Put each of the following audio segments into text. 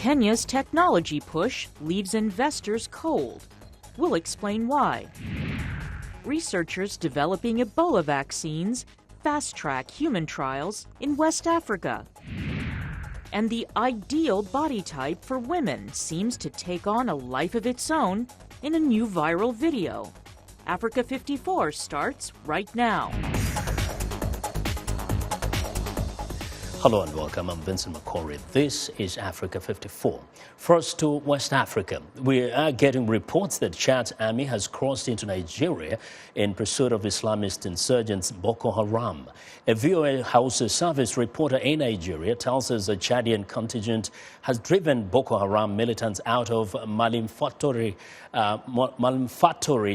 Kenya's technology push leaves investors cold. We'll explain why. Researchers developing Ebola vaccines fast-track human trials in West Africa. And the ideal body type for women seems to take on a life of its own in a new viral video. Africa 54 starts right now. Hello and welcome. I'm Vincent McCory. This is Africa 54. First to West Africa. We are getting reports that Chad's army has crossed into Nigeria in pursuit of Islamist insurgents Boko Haram. A VOA House Service reporter in Nigeria tells us a Chadian contingent has driven Boko Haram militants out of Malimfatori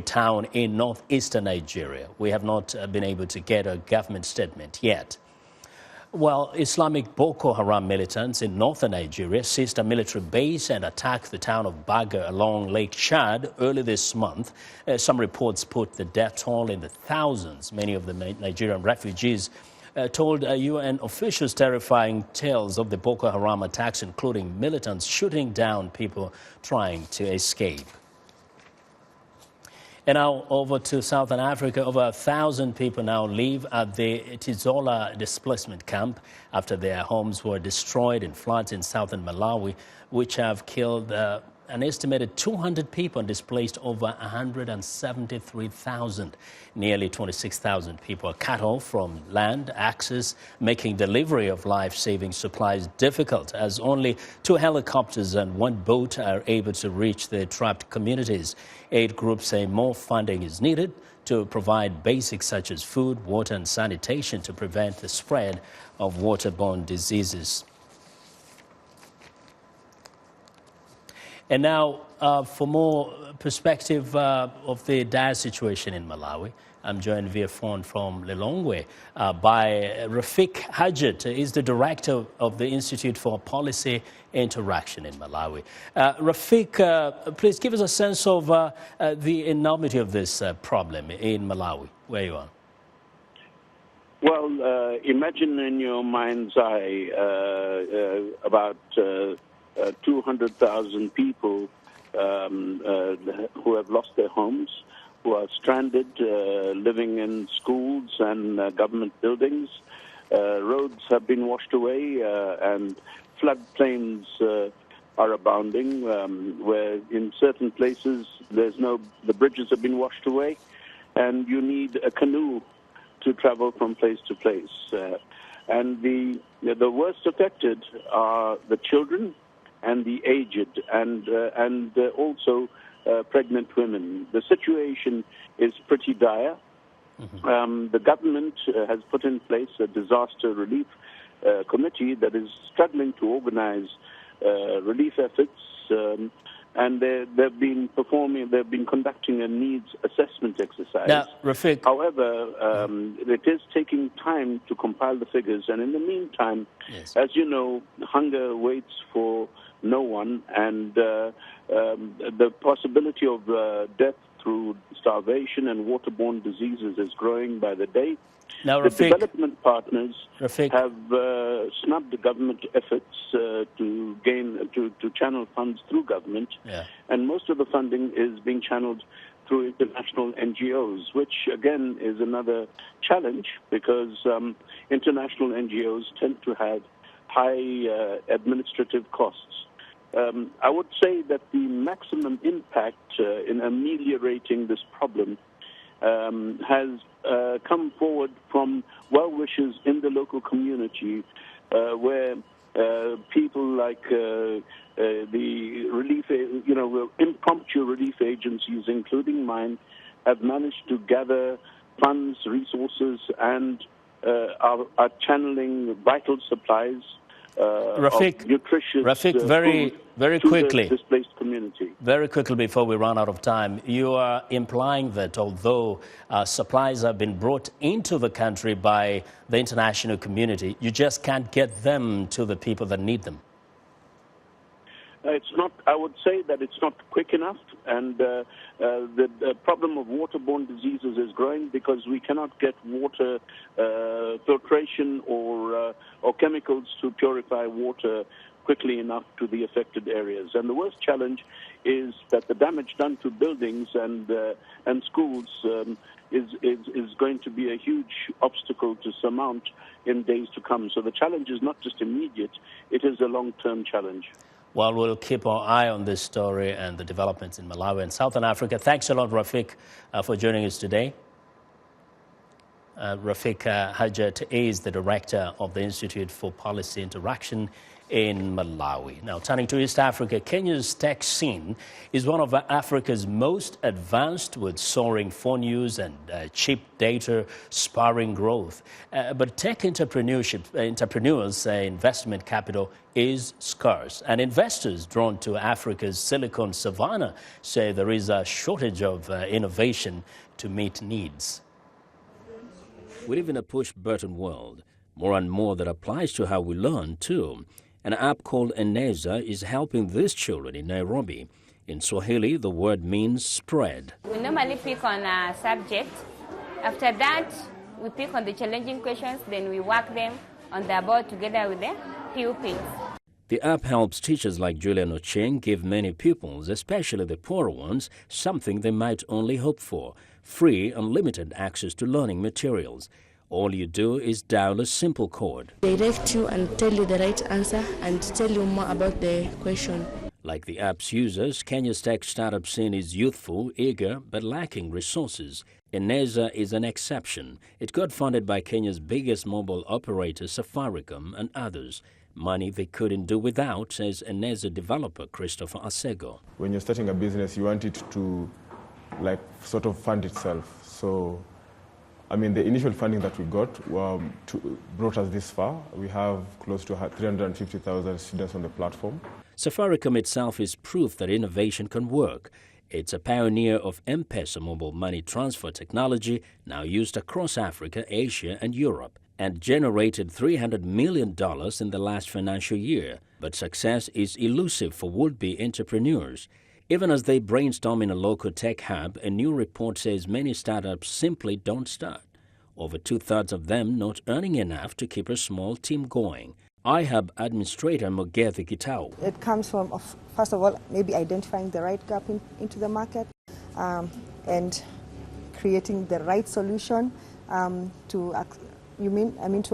town in northeastern Nigeria. We have not been able to get a government statement yet. Well, Islamic Boko Haram militants in northern Nigeria seized a military base and attacked the town of Baga along Lake Chad early this month. Some reports put the death toll in the thousands. Many of the Nigerian refugees told UN officials terrifying tales of the Boko Haram attacks, including militants shooting down people trying to escape. And now over to Southern Africa. Over 1,000 people now live at the Tizola displacement camp after their homes were destroyed in floods in southern Malawi, which have killed an estimated 200 people and displaced over 173,000. Nearly 26,000 people are cut off from land access, making delivery of life-saving supplies difficult, as only 2 helicopters and 1 boat are able to reach the trapped communities. Aid groups say more funding is needed to provide basics such as food, water and sanitation to prevent the spread of waterborne diseases. And now, for more perspective of the dire situation in Malawi, I'm joined via phone from Lilongwe by Rafik Hajat. He's the director of the Institute for Policy Interaction in Malawi. Rafik, please give us a sense of the enormity of this problem in Malawi, where you are. Well, imagine in your mind's eye about 200,000 people who have lost their homes, who are stranded, living in schools and government buildings. Roads have been washed away and floodplains are abounding, where in certain places the bridges have been washed away and you need a canoe to travel from place to place. And the worst affected are the children and the aged, and also pregnant women. The situation is pretty dire. Mm-hmm. The government has put in place a disaster relief committee that is struggling to organize relief efforts, and they've been conducting a needs assessment exercise. Now, Rafik. However, it is taking time to compile the figures, and in the meantime, yes, as you know, hunger waits for no one, and the possibility of death through starvation and waterborne diseases is growing by the day. Now, the Rafik, development partners Rafik, have snubbed the government efforts to channel funds through government, yeah, and most of the funding is being channeled through international NGOs, which again is another challenge because international NGOs tend to have high administrative costs. I would say that the maximum impact in ameliorating this problem has come forward from well-wishers in the local community, where people like the relief, impromptu relief agencies, including mine, have managed to gather funds, resources, and are channeling vital supplies Rafik, of nutritious very quickly, to the displaced community. Very quickly before we run out of time, you are implying that although supplies have been brought into the country by the international community, you just can't get them to the people that need them. It's not. I would say that it's not quick enough, and the problem of waterborne diseases is growing because we cannot get water filtration or chemicals to purify water quickly enough to the affected areas. And the worst challenge is that the damage done to buildings and schools is going to be a huge obstacle to surmount in days to come. So the challenge is not just immediate, it is a long-term challenge. Well, we'll keep our eye on this story and the developments in Malawi and Southern Africa. Thanks a lot, Rafik, for joining us today. Rafik Hajat is the director of the Institute for Policy Interaction in Malawi. Now, turning to East Africa, Kenya's tech scene is one of Africa's most advanced, with soaring phone use and cheap data spurring growth. But tech entrepreneurs' investment capital is scarce, and investors drawn to Africa's Silicon Savannah say there is a shortage of innovation to meet needs. We live in a push-button world, more and more that applies to how we learn, too. An app called Eneza is helping these children in Nairobi. In Swahili, the word means spread. We normally pick on a subject. After that, we pick on the challenging questions, then we work them on the board together with the pupils. The app helps teachers like Julian Ocheng give many pupils, especially the poorer ones, something they might only hope for: free, unlimited access to learning materials. All you do is dial a simple code. Direct you and tell you the right answer and tell you more about the question. Like the app's users, Kenya's tech startup scene is youthful, eager, but lacking resources. Eneza is an exception. It got funded by Kenya's biggest mobile operator, Safaricom, and others. Money they couldn't do without, says Eneza developer Christopher Asego. When you're starting a business, you want it to sort of fund itself. So, I mean, the initial funding that we got brought us this far. We have close to 350,000 students on the platform. Safaricom itself is proof that innovation can work. It's a pioneer of M-Pesa mobile money transfer technology, now used across Africa, Asia, and Europe, and generated $300 million in the last financial year. But success is elusive for would-be entrepreneurs. Even as they brainstorm in a local tech hub, a new report says many startups simply don't start. Over two-thirds of them not earning enough to keep a small team going. iHub administrator Mugethi Gitau. It comes from, first of all, maybe identifying the right gap into the market and creating the right solution to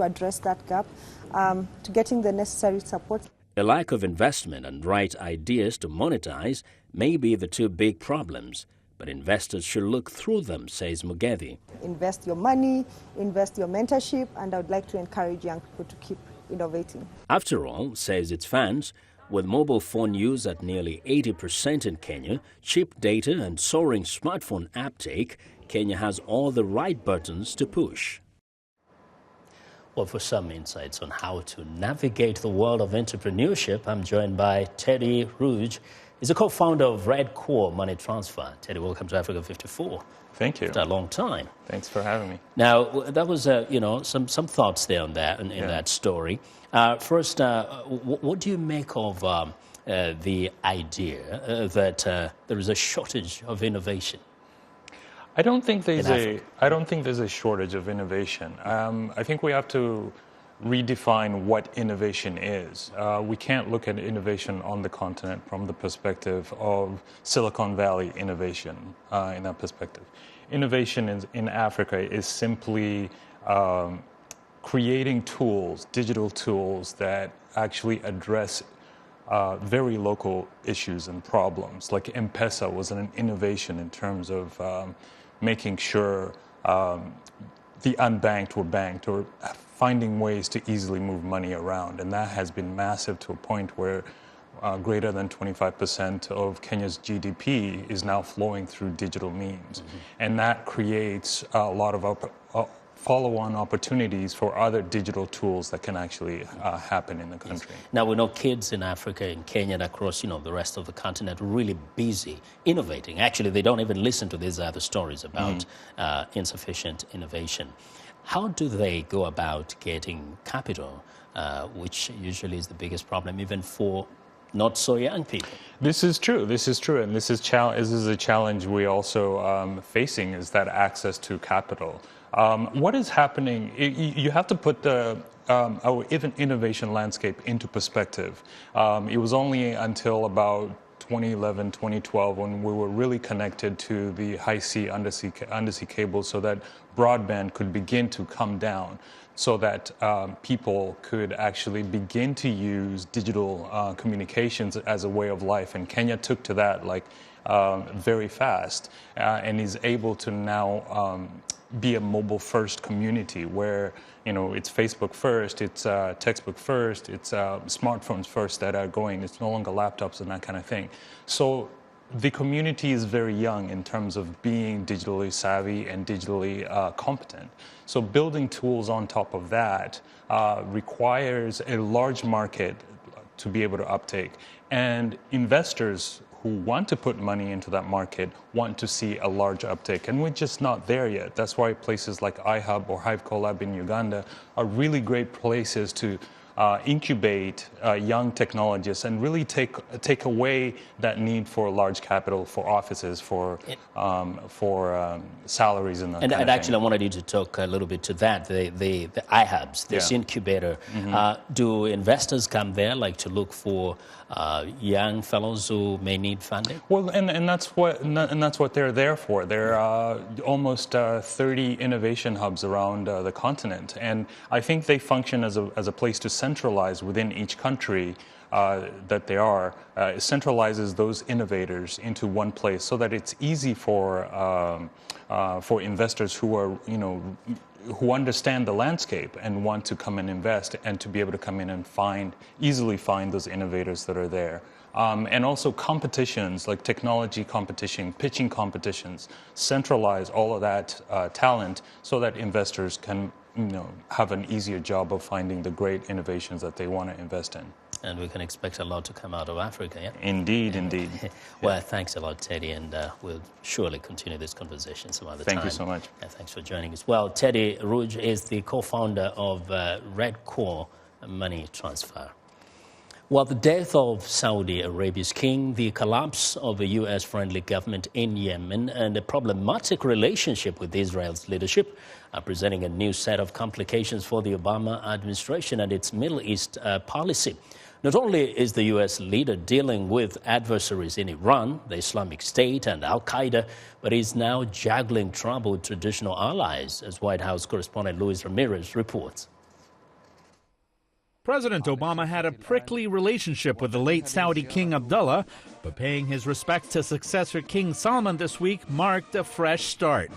address that gap, to getting the necessary support. A lack of investment and right ideas to monetize may be the two big problems, but investors should look through them, says Mugethi. Invest your money, invest your mentorship, and I would like to encourage young people to keep innovating. After all, says its fans, with mobile phone use at nearly 80% in Kenya, cheap data and soaring smartphone uptake, Kenya has all the right buttons to push. Well, for some insights on how to navigate the world of entrepreneurship, I'm joined by Teddy Rouge. He's a co-founder of Red Core Money Transfer. Teddy, welcome to Africa 54. Thank you. It's a long time. Thanks for having me. Now, that was, some thoughts there on that in that story. First, what do you make of the idea that there is a shortage of innovation? I don't think there's a shortage of innovation. I think we have to redefine what innovation is. We can't look at innovation on the continent from the perspective of Silicon Valley innovation in that perspective. Innovation in Africa is simply creating tools, digital tools that actually address very local issues and problems. Like M-Pesa was an innovation in terms of making sure the unbanked were banked, or finding ways to easily move money around. And that has been massive to a point where greater than 25% of Kenya's GDP is now flowing through digital means. Mm-hmm. And that creates a lot of follow-on opportunities for other digital tools that can actually happen in the country. Yes. Now, we know kids in Africa, in Kenya, and across, the rest of the continent are really busy innovating. Actually, they don't even listen to these other stories about insufficient innovation. How do they go about getting capital, which usually is the biggest problem, even for not so young people? This is true, and this is a challenge we also facing, is that access to capital. What is happening, you have to put the our innovation landscape into perspective. It was only until about 2011, 2012 when we were really connected to the high-sea undersea cables so that broadband could begin to come down, so that people could actually begin to use digital communications as a way of life. And Kenya took to that like very fast and is able to now be a mobile-first community where, you know, it's Facebook first, it's textbook first, it's smartphones first that are going. It's no longer laptops and that kind of thing. So the community is very young in terms of being digitally savvy and digitally competent. So building tools on top of that requires a large market to be able to uptake. And investors who want to put money into that market want to see a large uptake. And we're just not there yet. That's why places like iHub or Hive Collab in Uganda are really great places to incubate young technologists and really take away that need for large capital, for offices, for salaries and that kind of thing. Actually, I wanted you to talk a little bit to that, the iHubs, this incubator. Do investors come there like to look for young fellows who may need funding? Well, and that's what they're there for. There are almost 30 innovation hubs around the continent, and I think they function as a place to centralize within each country that they are. It centralizes those innovators into one place so that it's easy for investors who are, you know, who understand the landscape and want to come and invest, and to be able to come in and easily find those innovators that are there. And also competitions, like technology competition, pitching competitions, centralize all of that talent so that investors can, you know, have an easier job of finding the great innovations that they want to invest in. And we can expect a lot to come out of Africa, yeah? Indeed, indeed. Well, thanks a lot, Teddy, and we'll surely continue this conversation some other time. Thank you so much. Thanks for joining us. Well, Teddy Rouge is the co-founder of Red Core Money Transfer. Well, the death of Saudi Arabia's king, the collapse of a U.S.-friendly government in Yemen, and a problematic relationship with Israel's leadership are presenting a new set of complications for the Obama administration and its Middle East policy. Not only is the U.S. leader dealing with adversaries in Iran, the Islamic State and al-Qaeda, but is now juggling troubled traditional allies, as White House correspondent Luis Ramirez reports. President Obama had a prickly relationship with the late Saudi King Abdullah, but paying his respects to successor King Salman this week marked a fresh start.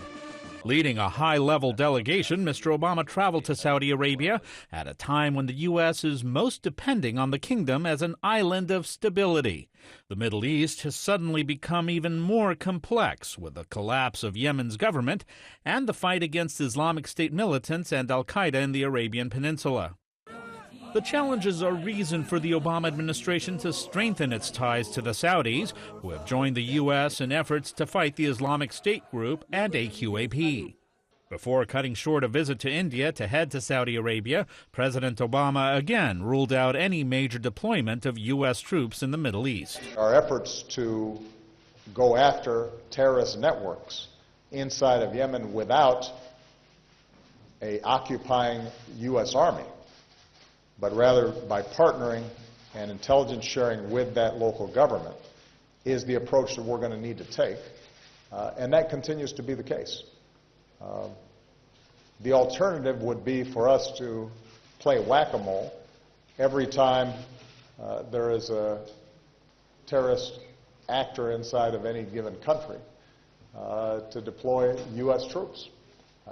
Leading a high-level delegation, Mr. Obama traveled to Saudi Arabia at a time when the U.S. is most depending on the kingdom as an island of stability. The Middle East has suddenly become even more complex with the collapse of Yemen's government and the fight against Islamic State militants and al-Qaeda in the Arabian Peninsula. The challenges are reason for the Obama administration to strengthen its ties to the Saudis, who have joined the U.S. in efforts to fight the Islamic State group and AQAP. Before cutting short a visit to India to head to Saudi Arabia, President Obama again ruled out any major deployment of U.S. troops in the Middle East. Our efforts to go after terrorist networks inside of Yemen without an occupying U.S. Army, but rather by partnering and intelligence sharing with that local government, is the approach that we're going to need to take. And that continues to be the case. The alternative would be for us to play whack-a-mole every time there is a terrorist actor inside of any given country to deploy U.S. troops.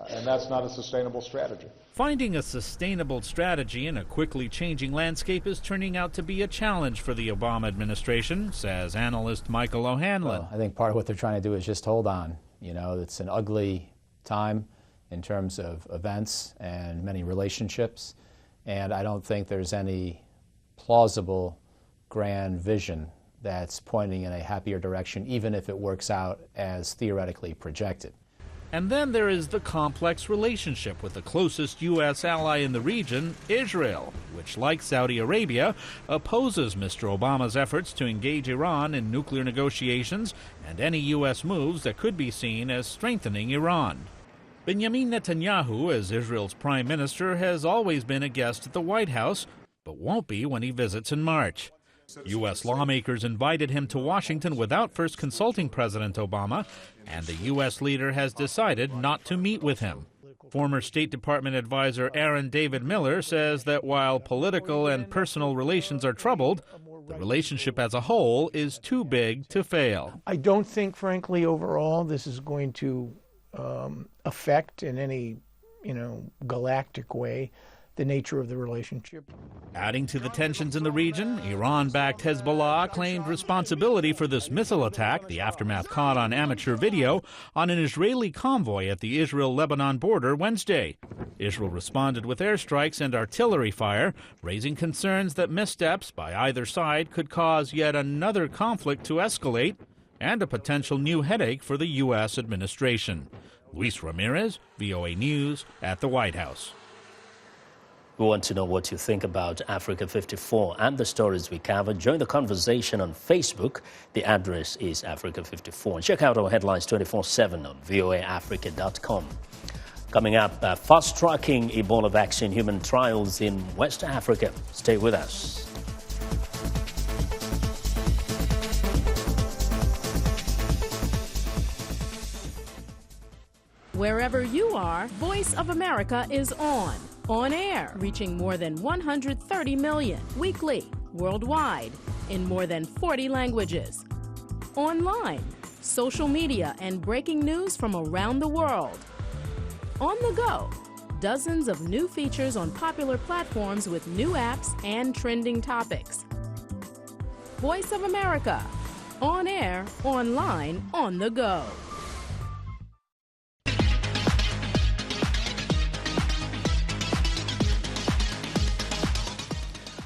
And that's not a sustainable strategy. Finding a sustainable strategy in a quickly changing landscape is turning out to be a challenge for the Obama administration, says analyst Michael O'Hanlon. Well, I think part of what they're trying to do is just hold on. You know, it's an ugly time in terms of events and many relationships, and I don't think there's any plausible grand vision that's pointing in a happier direction, even if it works out as theoretically projected. And then there is the complex relationship with the closest U.S. ally in the region, Israel, which, like Saudi Arabia, opposes Mr. Obama's efforts to engage Iran in nuclear negotiations and any U.S. moves that could be seen as strengthening Iran. Benjamin Netanyahu, as Israel's prime minister, has always been a guest at the White House, but won't be when he visits in March. U.S. lawmakers invited him to Washington without first consulting President Obama, and the U.S. leader has decided not to meet with him. Former State Department advisor Aaron David Miller says that while political and personal relations are troubled, the relationship as a whole is too big to fail. I don't think, frankly, overall, this is going to affect in any, galactic way the nature of the relationship. Adding to the tensions in the region, Iran-backed Hezbollah claimed responsibility for this missile attack, the aftermath caught on amateur video, on an Israeli convoy at the Israel-Lebanon border Wednesday. Israel responded with airstrikes and artillery fire, raising concerns that missteps by either side could cause yet another conflict to escalate and a potential new headache for the U.S. administration. Luis Ramirez, VOA News, at the White House. We want to know what you think about Africa 54 and the stories we cover. Join the conversation on Facebook. The address is Africa 54. And check out our headlines 24/7 on voaafrica.com. Coming up, fast-tracking Ebola vaccine human trials in West Africa. Stay with us. Wherever you are, Voice of America is on air, reaching more than 130 million weekly, worldwide, in more than 40 languages. Online, social media, and breaking news from around the world. On the go, dozens of new features on popular platforms with new apps and trending topics. Voice of America, on air, online, on the go.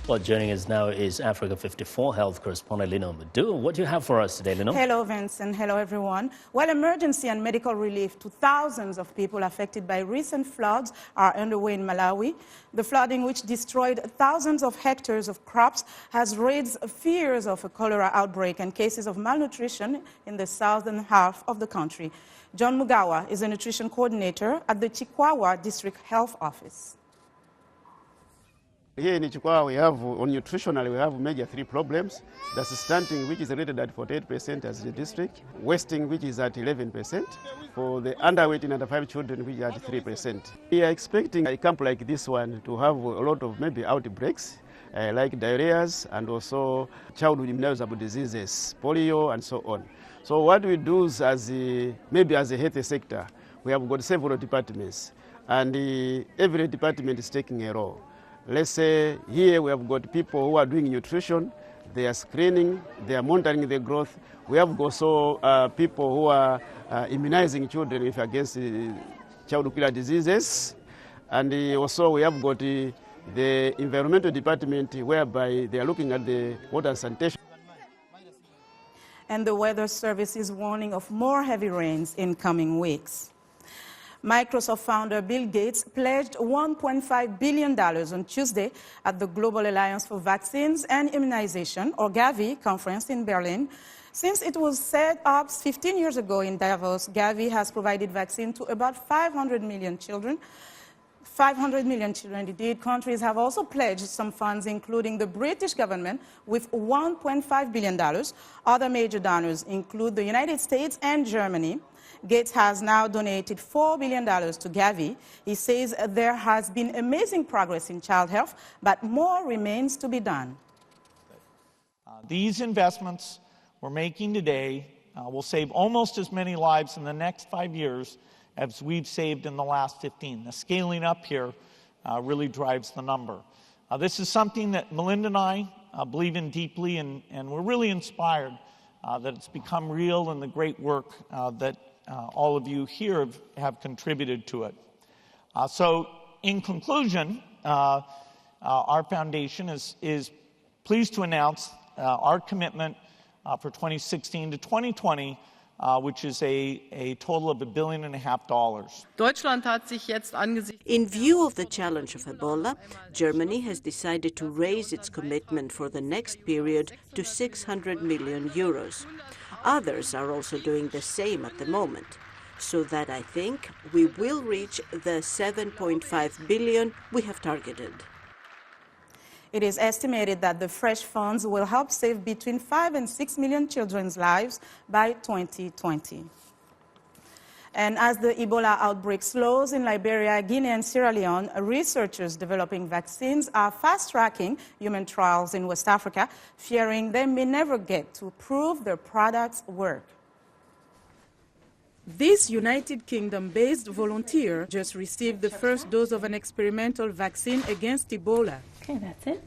Well, joining us now is Africa 54 health correspondent Lino Madu. What do you have for us today, Lino? Hello, Vince, and hello, everyone. While emergency and medical relief to thousands of people affected by recent floods are underway in Malawi, the flooding, which destroyed thousands of hectares of crops, has raised fears of a cholera outbreak and cases of malnutrition in the southern half of the country. John Mugawa is a nutrition coordinator at the Chikwawa District Health Office. Here in Chikwawa, we have, on nutritionally, we have major three problems. That's stunting, which is rated at 48% as the district, wasting, which is at 11%, for the underweight and under 5 children, which is at 3%. We are expecting a camp like this one to have a lot of maybe outbreaks, like diarrheas and also childhood immunosable diseases, polio, and so on. So what we do is, maybe as a health sector, we have got several departments, and every department is taking a role. Let's say here we have got people who are doing nutrition, they are screening, they are monitoring the growth. We have also people who are immunizing children against childhood killer diseases. And also we have got the environmental department, whereby they are looking at the water and sanitation. And the Weather Service is warning of more heavy rains in coming weeks. Microsoft founder Bill Gates pledged $1.5 billion on Tuesday at the Global Alliance for Vaccines and Immunization, or Gavi, conference in Berlin. Since it was set up 15 years ago in Davos, Gavi has provided vaccine to about 500 million children. 500 million children, indeed. Countries have also pledged some funds, including the British government, with $1.5 billion. Other major donors include the United States and Germany. Gates has now donated $4 billion to Gavi. He says there has been amazing progress in child health, but more remains to be done. These investments we're making today will save almost as many lives in the next 5 years as we've saved in the last 15. The scaling up here really drives the number. This is something that Melinda and I believe in deeply, and we're really inspired that it's become real and the great work that all of you here have contributed to it. So in conclusion, our foundation is pleased to announce our commitment for 2016 to 2020, which is a total of $1.5 billion. In view of the challenge of Ebola, Germany has decided to raise its commitment for the next period to 600 million euros. Others are also doing the same at the moment. so that I think we will reach the 7.5 billion we have targeted. It is estimated that the fresh funds will help save between 5 and 6 million children's lives by 2020. And as the Ebola outbreak slows in Liberia, Guinea, and Sierra Leone, researchers developing vaccines are fast-tracking human trials in West Africa, fearing they may never get to prove their products work. This United Kingdom-based volunteer just received the first dose of an experimental vaccine against Ebola. Okay, that's it.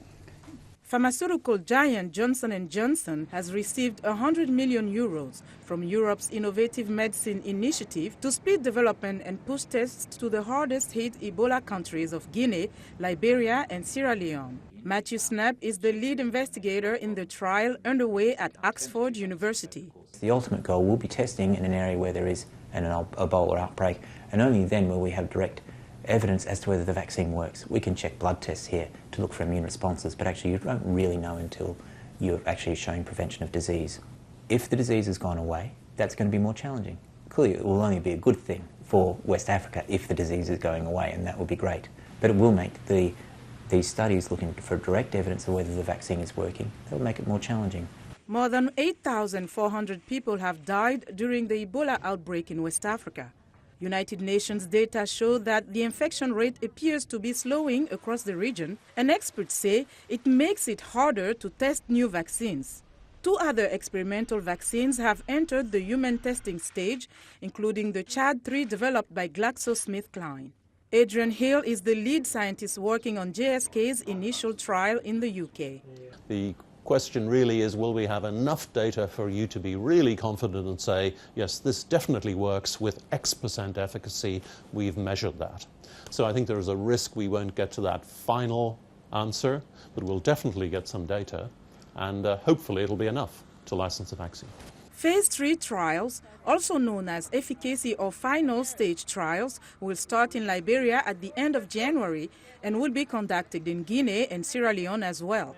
Pharmaceutical giant Johnson & Johnson has received 100 million euros from Europe's Innovative Medicine Initiative to speed development and push tests to the hardest-hit Ebola countries of Guinea, Liberia, and Sierra Leone. Matthew Snapp is the lead investigator in the trial underway at Oxford University. The ultimate goal will be testing in an area where there is an Ebola outbreak, and only then will we have direct evidence as to whether the vaccine works. We can check blood tests here to look for immune responses, but actually you don't really know until you're actually showing prevention of disease. If the disease has gone away, that's going to be more challenging. Clearly it will only be a good thing for West Africa if the disease is going away, and that will be great. But it will make these studies looking for direct evidence of whether the vaccine is working, that will make it more challenging. More than 8,400 people have died during the Ebola outbreak in West Africa. United Nations data show that the infection rate appears to be slowing across the region, and experts say it makes it harder to test new vaccines. 2 other experimental vaccines have entered the human testing stage, including the CHAD-3 developed by GlaxoSmithKline. Adrian Hill is the lead scientist working on GSK's initial trial in the UK. The question really is, will we have enough data for you to be really confident and say, yes, this definitely works with X% efficacy, we've measured that. So I think there is a risk we won't get to that final answer, but we'll definitely get some data, and hopefully it'll be enough to license a vaccine. Phase 3 trials, also known as efficacy or final stage trials, will start in Liberia at the end of January and will be conducted in Guinea and Sierra Leone as well.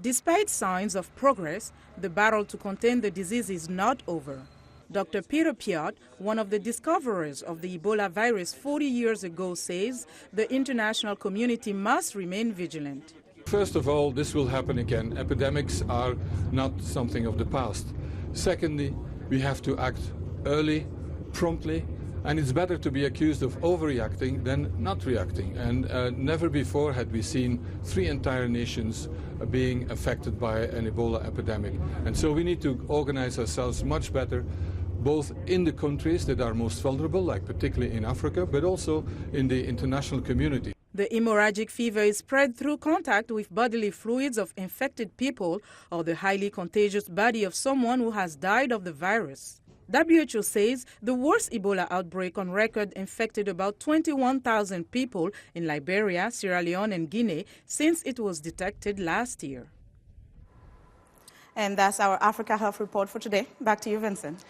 Despite signs of progress, the battle to contain the disease is not over. Dr. Peter Piot, one of the discoverers of the Ebola virus 40 years ago, says the international community must remain vigilant. First of all, this will happen again. Epidemics are not something of the past. Secondly, we have to act early, promptly, and it's better to be accused of overreacting than not reacting. And never before had we seen 3 entire nations being affected by an Ebola epidemic. And so we need to organize ourselves much better, both in the countries that are most vulnerable, like particularly in Africa, but also in the international community. The hemorrhagic fever is spread through contact with bodily fluids of infected people or the highly contagious body of someone who has died of the virus. WHO says the worst Ebola outbreak on record infected about 21,000 people in Liberia, Sierra Leone, and Guinea since it was detected last year. And that's our Africa Health Report for today. Back to you, Vincent.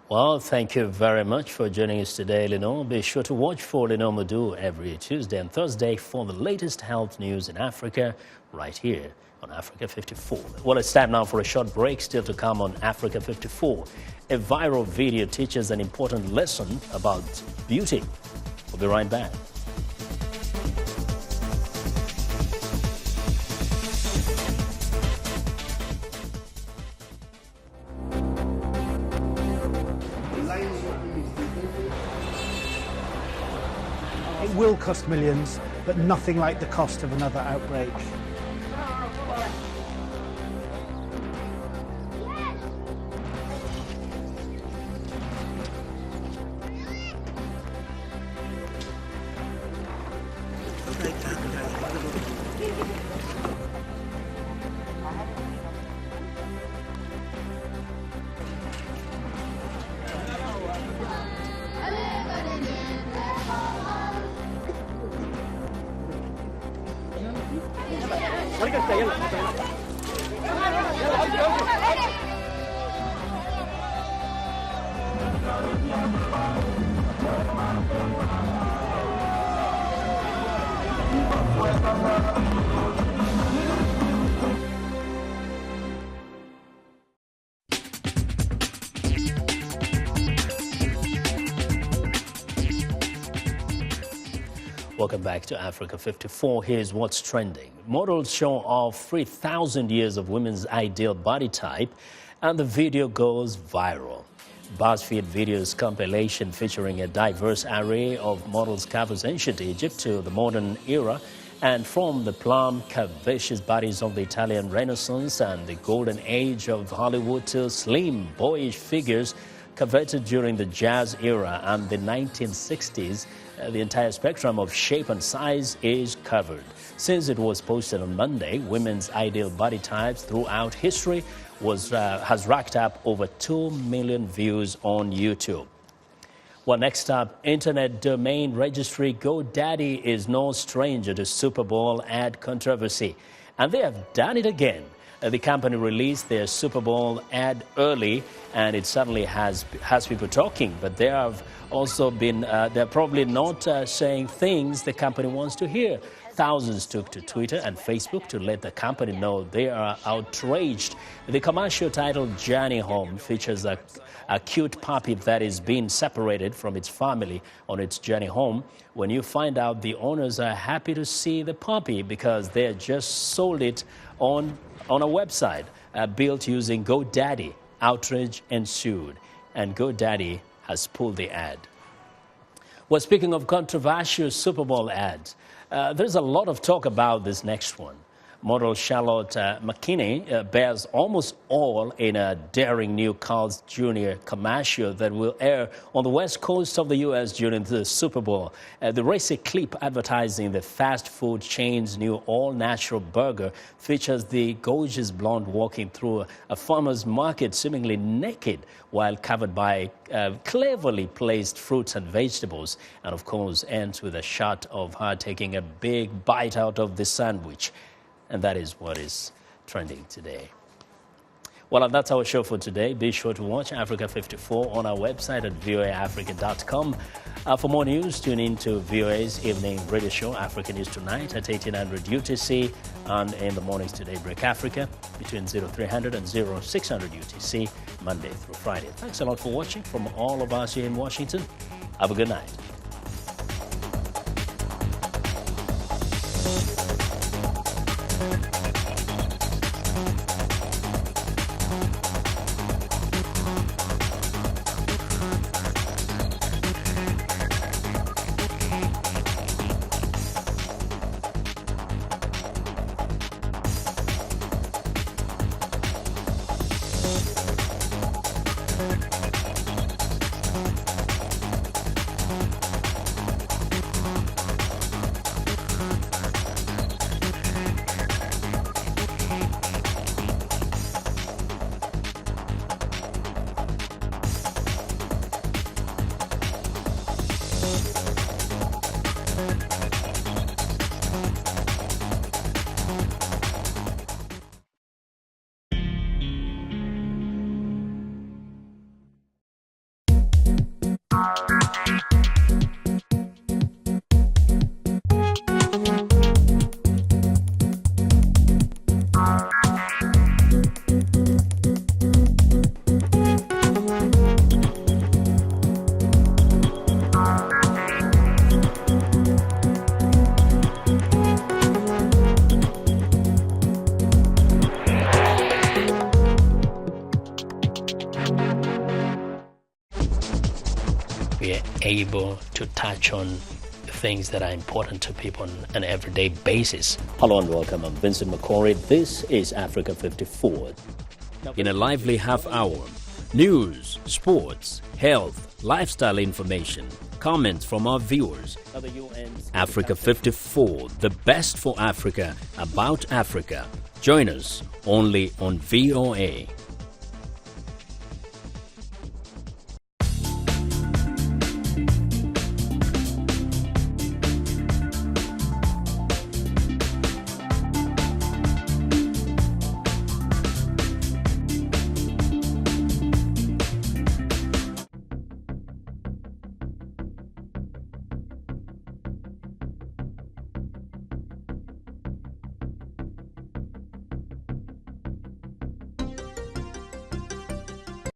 Well, thank you very much for joining us today, Lenore. Be sure to watch for Lenore Madu every Tuesday and Thursday for the latest health news in Africa, right here on Africa 54. Well, it's time now for a short break. Still to come on Africa 54. A viral video teaches an important lesson about beauty. We'll be right back. It will cost millions, but nothing like the cost of another outbreak. Welcome back to Africa 54. Here's what's trending. Models show off 3,000 years of women's ideal body type, and the video goes viral. BuzzFeed Video's compilation featuring a diverse array of models covers ancient Egypt to the modern era, and from the plump, curvaceous bodies of the Italian Renaissance and the golden age of Hollywood to slim, boyish figures coveted during the jazz era and the 1960s, the entire spectrum of shape and size is covered. Since it was posted on Monday, women's ideal body types throughout history has racked up over 2 million views on YouTube. Well, next up, internet domain registry GoDaddy is no stranger to Super Bowl ad controversy, and they have done it again. The company released their Super Bowl ad early, and it certainly has people talking. But they have also been, they're probably not saying things the company wants to hear. Thousands took to Twitter and Facebook to let the company know they are outraged. The commercial titled Journey Home features a cute puppy that is being separated from its family on its journey home. When you find out the owners are happy to see the puppy because they just sold it on a website built using GoDaddy, outrage ensued, and GoDaddy has pulled the ad. Well, speaking of controversial Super Bowl ads, there's a lot of talk about this next one. Model Charlotte McKinney bears almost all in a daring new Carl's Jr. commercial that will air on the west coast of the U.S. during the Super Bowl. The racy clip advertising the fast food chain's new all-natural burger features the gorgeous blonde walking through a farmer's market seemingly naked while covered by cleverly placed fruits and vegetables, and of course ends with a shot of her taking a big bite out of the sandwich. And that is what is trending today. Well, that's our show for today. Be sure to watch Africa 54 on our website at voaafrica.com. For more news, tune in to VOA's evening radio show, Africa News Tonight, at 1800 UTC, and in the mornings to Daybreak Africa between 0300 and 0600 UTC, Monday through Friday. Thanks a lot for watching from all of us here in Washington. Have a good night. We are able to touch on things that are important to people on an everyday basis. Hello and welcome. I'm Vincent McCory. This is Africa 54. In a lively half hour, news, sports, health, lifestyle information, comments from our viewers. Africa 54, the best for Africa, about Africa. Join us only on VOA.